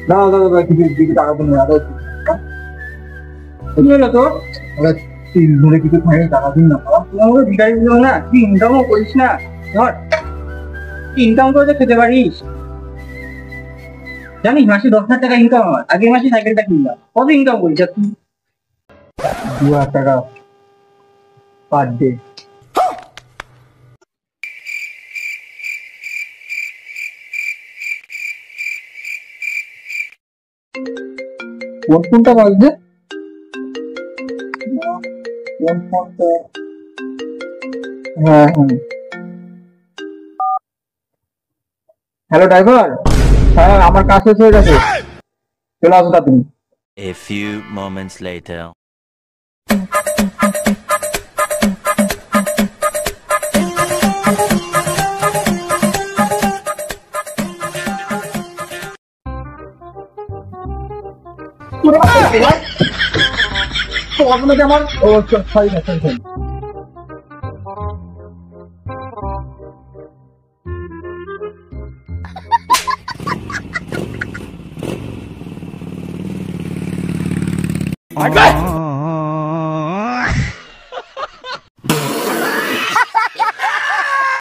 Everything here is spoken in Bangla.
দাঁড়াও দাঁড়াও দাঁড়াও, কিছু কিছু টাকা দিন না, কি হলো তোর? আরে 3 দিনে কিছু খাইনি, টাকা দিন না বাবা। তোমার মতো ভিখারি দিল না, তুই ইনকামও করিস না। ধর, তুই ইনকাম করে তো খেতে পারিস। জানিস মাসে 10,000 টাকা ইনকাম আমার, আগের মাসে সাইকেলটা কিনলাম। কত ইনকাম করিস আর তুই? 2,000 টাকা পার ডে। কোন ফোনটা বাজছে? কোন ফোনটা? হ্যাঁ হ্যাঁ। হ্যালো ড্রাইভার, হ্যাঁ আমার কাজ শেষ হয়ে গেছে, চলে আসো তাড়াতাড়ি। A few moments later. তো আপনাকে আমার ও সরি সরি সরি। আর